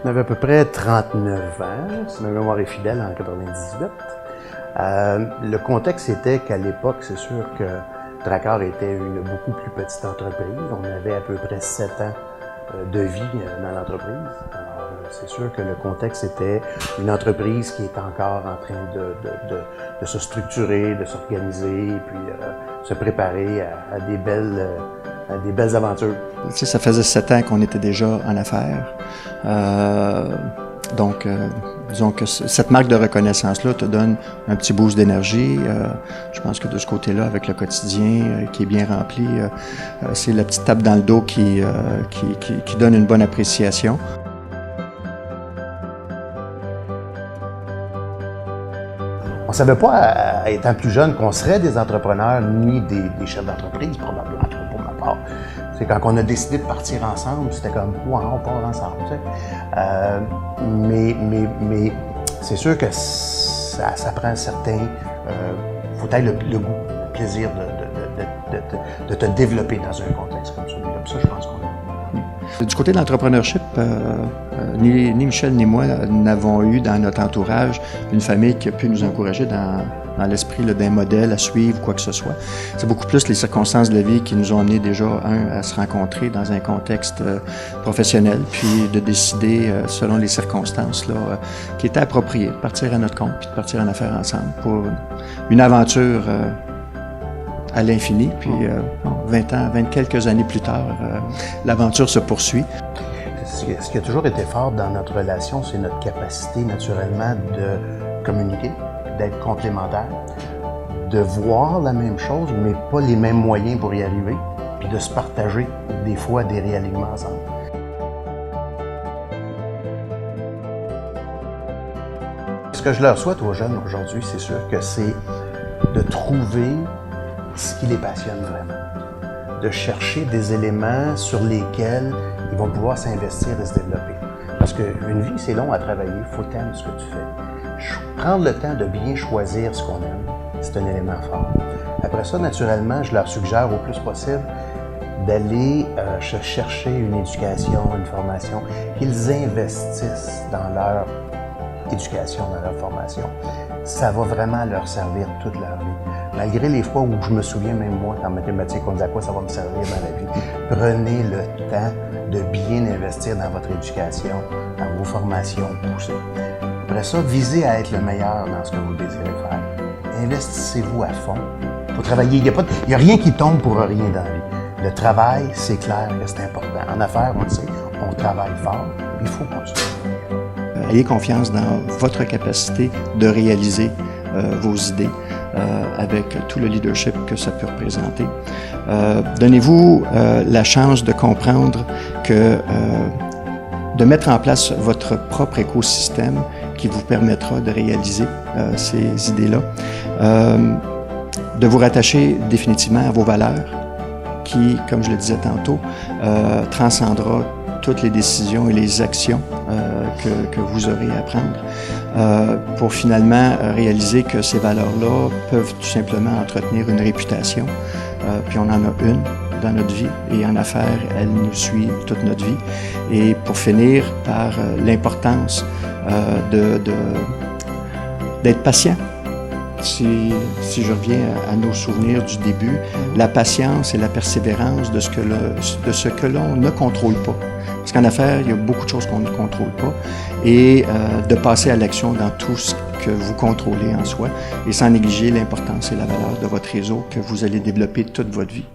On avait à peu près 39 ans, si ma mémoire est fidèle, en 98. Le contexte était qu'à l'époque, c'est sûr que Drakkar était une beaucoup plus petite entreprise. On avait à peu près 7 ans de vie dans l'entreprise. Alors, c'est sûr que le contexte était une entreprise qui est encore en train de se structurer, de s'organiser, puis se préparer à des belles aventures. Tu sais, ça faisait 7 ans qu'on était déjà en affaires. Donc, disons que cette marque de reconnaissance-là te donne un petit boost d'énergie. Je pense que de ce côté-là, avec le quotidien qui est bien rempli, c'est la petite tape dans le dos qui donne une bonne appréciation. On ne savait pas, étant plus jeune, qu'on serait des entrepreneurs ni des chefs d'entreprise, probablement, pour ma part. C'est quand on a décidé de partir ensemble, c'était comme, ouais, on part ensemble, tu sais. Mais c'est sûr que ça prend un certain... faut avoir le goût, le plaisir de te développer dans un contexte comme celui-là. Ça, je pense qu'on a. Du côté de l'entrepreneurship, ni Michel ni moi n'avons eu dans notre entourage une famille qui a pu nous encourager dans l'esprit d'un modèle à suivre, quoi que ce soit. C'est beaucoup plus les circonstances de la vie qui nous ont amené déjà, à se rencontrer dans un contexte professionnel, puis de décider, selon les circonstances, qui étaient appropriées, de partir à notre compte, puis de partir en affaires ensemble pour une aventure à l'infini. Puis 20 quelques années plus tard, l'aventure se poursuit. Ce qui a toujours été fort dans notre relation, c'est notre capacité naturellement de communiquer, d'être complémentaires, de voir la même chose, mais pas les mêmes moyens pour y arriver, puis de se partager des fois des réalignements ensemble. Ce que je leur souhaite aux jeunes aujourd'hui, c'est sûr que c'est de trouver ce qui les passionne vraiment, de chercher des éléments sur lesquels ils vont pouvoir s'investir et se développer. Parce qu'une vie, c'est long à travailler, il faut t'aimer ce que tu fais. Prendre le temps de bien choisir ce qu'on aime, c'est un élément fort. Après ça, naturellement, je leur suggère au plus possible d'aller chercher une éducation, une formation, qu'ils investissent dans leur éducation, dans leur formation. Ça va vraiment leur servir toute leur vie. Malgré les fois où je me souviens, même moi, en mathématiques, on dit à quoi ça va me servir dans la vie. Prenez le temps de bien investir dans votre éducation, dans vos formations poussées. Après ça, visez à être le meilleur dans ce que vous désirez faire. Investissez-vous à fond. Il faut travailler. Il n'y a rien qui tombe pour rien dans la vie. Le travail, c'est clair que c'est important. En affaires, on le sait, on travaille fort, il faut continuer. Ayez confiance dans votre capacité de réaliser vos idées avec tout le leadership que ça peut représenter. Donnez-vous la chance de comprendre que de mettre en place votre propre écosystème qui vous permettra de réaliser ces idées-là, de vous rattacher définitivement à vos valeurs qui, comme je le disais tantôt, transcendra toutes les décisions et les actions que vous aurez à prendre pour finalement réaliser que ces valeurs-là peuvent tout simplement entretenir une réputation. Puis on en a une dans notre vie et en affaires, elle nous suit toute notre vie. Et pour finir par l'importance d'être patient. Si je reviens à nos souvenirs du début, la patience et la persévérance de ce que l'on ne contrôle pas. Parce qu'en affaires, il y a beaucoup de choses qu'on ne contrôle pas. Et de passer à l'action dans tout ce que vous contrôlez en soi et sans négliger l'importance et la valeur de votre réseau que vous allez développer toute votre vie.